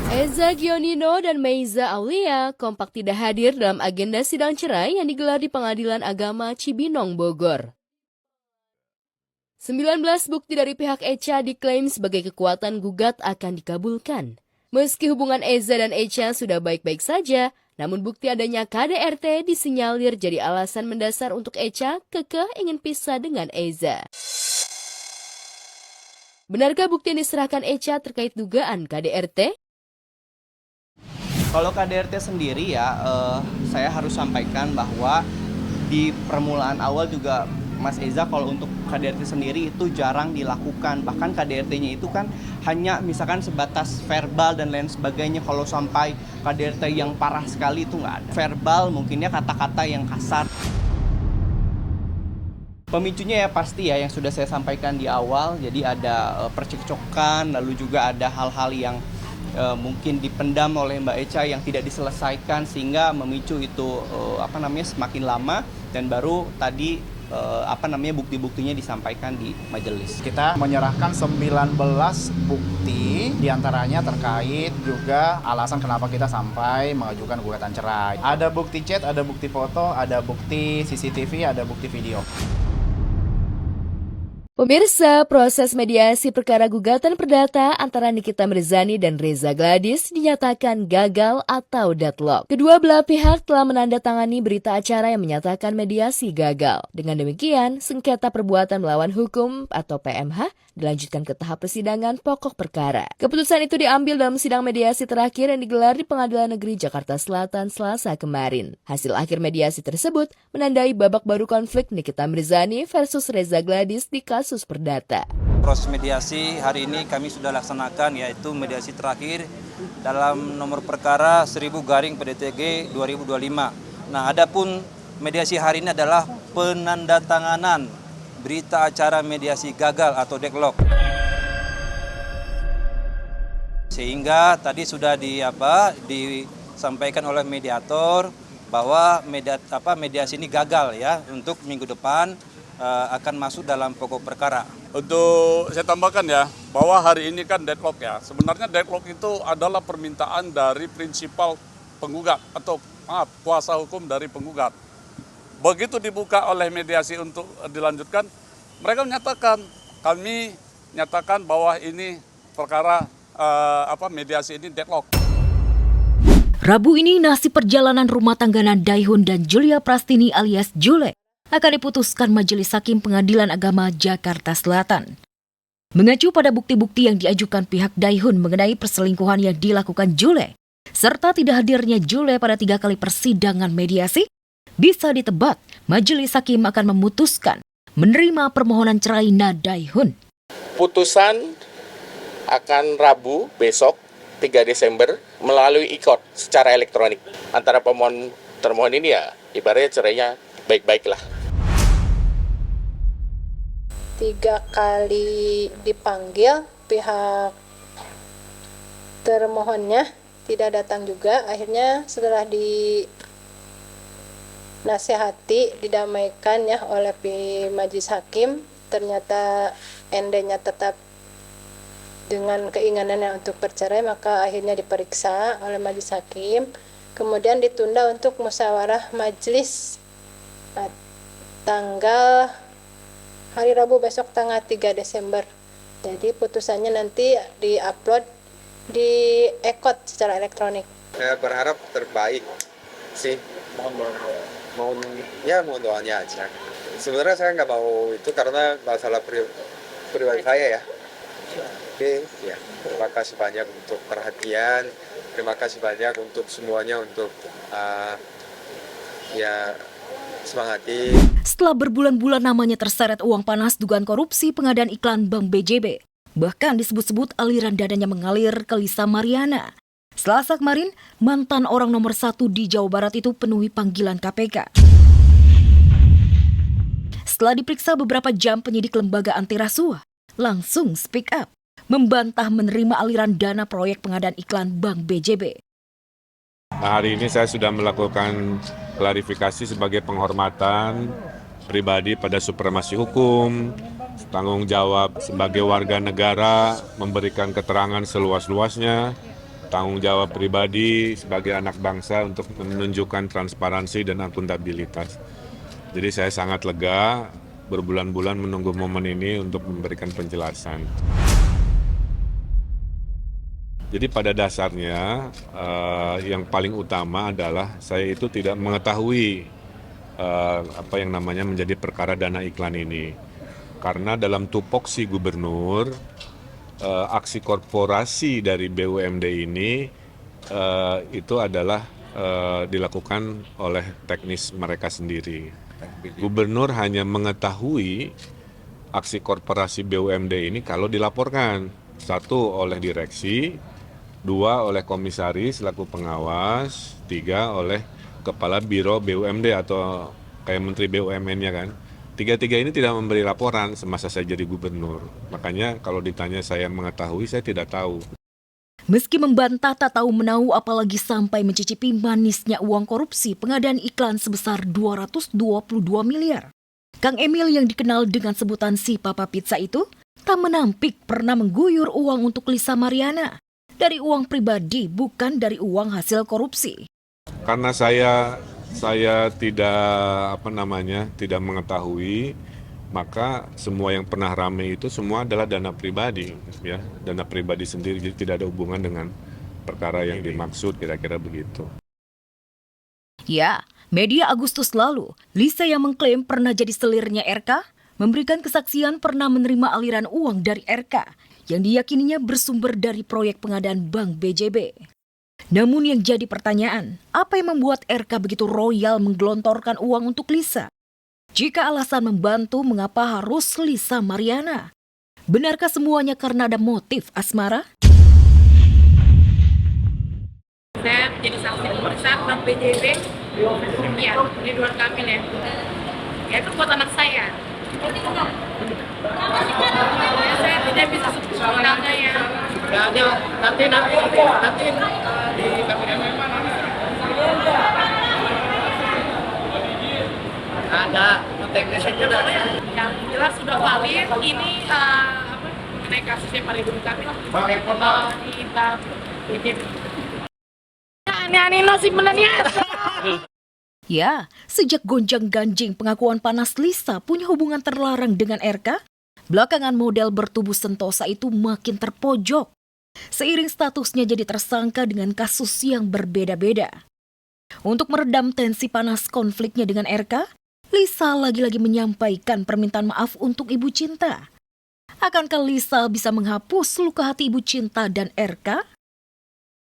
Eza Gionino dan Meiza Aulia kompak tidak hadir dalam agenda sidang cerai yang digelar di Pengadilan Agama Cibinong, Bogor. 19 bukti dari pihak Echa diklaim sebagai kekuatan gugat akan dikabulkan. Meski hubungan Eza dan Echa sudah baik-baik saja, namun bukti adanya KDRT disinyalir jadi alasan mendasar untuk Echa kekeh ingin pisah dengan Eza. Benarkah bukti yang diserahkan Echa terkait dugaan KDRT? Kalau KDRT sendiri ya, saya harus sampaikan bahwa di permulaan awal juga Mas Eza kalau untuk KDRT sendiri itu jarang dilakukan. Bahkan KDRT-nya itu kan hanya misalkan sebatas verbal dan lain sebagainya. Kalau sampai KDRT yang parah sekali itu nggak ada. Verbal mungkinnya kata-kata yang kasar. Pemicunya ya pasti ya yang sudah saya sampaikan di awal. Jadi ada percekcokan, lalu juga ada hal-hal yang mungkin dipendam oleh Mbak Echa yang tidak diselesaikan sehingga memicu itu semakin lama dan baru tadi bukti-buktinya disampaikan di majelis. Kita menyerahkan 19 bukti diantaranya terkait juga alasan kenapa kita sampai mengajukan gugatan cerai. Ada bukti chat, ada bukti foto, ada bukti CCTV, ada bukti video. Pemirsa, proses mediasi perkara gugatan perdata antara Nikita Mirzani dan Reza Gladys dinyatakan gagal atau deadlock. Kedua belah pihak telah menandatangani berita acara yang menyatakan mediasi gagal. Dengan demikian, sengketa perbuatan melawan hukum atau PMH dilanjutkan ke tahap persidangan pokok perkara. Keputusan itu diambil dalam sidang mediasi terakhir yang digelar di Pengadilan Negeri Jakarta Selatan Selasa kemarin. Hasil akhir mediasi tersebut menandai babak baru konflik Nikita Mirzani versus Reza Gladys di kasus perdata. Proses mediasi hari ini kami sudah laksanakan, yaitu mediasi terakhir dalam nomor perkara 1000/PDTG 2025. Nah, adapun mediasi hari ini adalah penandatanganan berita acara mediasi gagal atau deadlock. Sehingga tadi sudah disampaikan oleh mediator bahwa mediasi ini gagal ya, untuk minggu depan akan masuk dalam pokok perkara. Untuk saya tambahkan ya, bahwa hari ini kan deadlock ya. Sebenarnya deadlock itu adalah permintaan dari prinsipal penggugat atau kuasa hukum dari penggugat. Begitu dibuka oleh mediasi untuk dilanjutkan, mereka menyatakan, kami nyatakan bahwa ini perkara mediasi ini deadlock. Rabu ini nasib perjalanan rumah tangga Daihun dan Julia Prastini alias Jule akan diputuskan Majelis Hakim Pengadilan Agama Jakarta Selatan. Mengacu pada bukti-bukti yang diajukan pihak Daihun mengenai perselingkuhan yang dilakukan Jule, serta tidak hadirnya Jule pada 3 kali persidangan mediasi, bisa ditebak Majelis Hakim akan memutuskan menerima permohonan cerai Daihun. Putusan akan Rabu besok 3 Desember melalui e-court secara elektronik. Antara pemohon termohon ini ya ibaratnya cerainya baik-baiklah. 3 kali dipanggil, pihak termohonnya tidak datang juga. Akhirnya setelah dinasihati, didamaikan ya oleh majelis hakim, ternyata ND-nya tetap dengan keinginannya untuk bercerai, maka akhirnya diperiksa oleh majelis hakim. Kemudian ditunda untuk musyawarah majelis tanggal hari Rabu besok tanggal 3 Desember. Jadi putusannya nanti di-upload di e-court secara elektronik. Saya berharap terbaik sih. Mohon doanya aja. Sebenarnya saya nggak mau itu karena masalah pribadi saya ya. Oke, ya. Terima kasih banyak untuk perhatian. Terima kasih banyak untuk semuanya untuk semangati. Setelah berbulan-bulan namanya terseret uang panas dugaan korupsi pengadaan iklan Bank BJB. Bahkan disebut-sebut aliran dananya mengalir ke Lisa Mariana. Selasa kemarin, mantan orang nomor 1 di Jawa Barat itu penuhi panggilan KPK. Setelah diperiksa beberapa jam, penyidik lembaga anti rasuah langsung speak up, membantah menerima aliran dana proyek pengadaan iklan Bank BJB. Nah, hari ini saya sudah melakukan klarifikasi sebagai penghormatan pribadi pada supremasi hukum, tanggung jawab sebagai warga negara, memberikan keterangan seluas-luasnya, tanggung jawab pribadi sebagai anak bangsa untuk menunjukkan transparansi dan akuntabilitas. Jadi saya sangat lega berbulan-bulan menunggu momen ini untuk memberikan penjelasan. Jadi pada dasarnya yang paling utama adalah saya itu tidak mengetahui apa yang namanya menjadi perkara dana iklan ini. Karena dalam tupoksi gubernur, aksi korporasi dari BUMD ini itu adalah dilakukan oleh teknis mereka sendiri. Gubernur hanya mengetahui aksi korporasi BUMD ini kalau dilaporkan. 1 oleh direksi, 2 oleh komisaris selaku pengawas, 3 oleh kepala biro BUMD atau kayak menteri BUMN-nya kan. 3 ini tidak memberi laporan semasa saya jadi gubernur. Makanya kalau ditanya saya mengetahui, saya tidak tahu. Meski membantah tak tahu menahu apalagi sampai mencicipi manisnya uang korupsi pengadaan iklan sebesar 222 miliar. Kang Emil yang dikenal dengan sebutan si Papa Pizza itu tak menampik pernah mengguyur uang untuk Lisa Mariana. Dari uang pribadi bukan dari uang hasil korupsi. Karena saya tidak mengetahui, maka semua yang pernah rame itu semua adalah dana pribadi, ya, dana pribadi sendiri, jadi tidak ada hubungan dengan perkara yang dimaksud, kira-kira begitu. Ya, media Agustus lalu, Lisa yang mengklaim pernah jadi selirnya RK, memberikan kesaksian pernah menerima aliran uang dari RK, yang diyakininya bersumber dari proyek pengadaan Bank BJB. Namun yang jadi pertanyaan, apa yang membuat RK begitu royal menggelontorkan uang untuk Lisa? Jika alasan membantu, mengapa harus Lisa Mariana? Benarkah semuanya karena ada motif asmara? Saya menjadi saksi pemeriksaan Bank BJB, ya, Ridwan Kamil ya. Ya itu buat anak saya. Ya, saya tidak bisa sebut namanya ya. Nanti di KPM ada teknisnya juga. Yang jelas sudah valid. Ini mengenai kasusnya Pak Ridwan Kamil di Bank BJB. Aneh-aneh nasib menanya. Ya, sejak gonjang-ganjing pengakuan panas Lisa punya hubungan terlarang dengan RK, belakangan model bertubuh sentosa itu makin terpojok. Seiring statusnya jadi tersangka dengan kasus yang berbeda-beda. Untuk meredam tensi panas konfliknya dengan RK, Lisa lagi-lagi menyampaikan permintaan maaf untuk Ibu Cinta. Akankah Lisa bisa menghapus luka hati Ibu Cinta dan RK?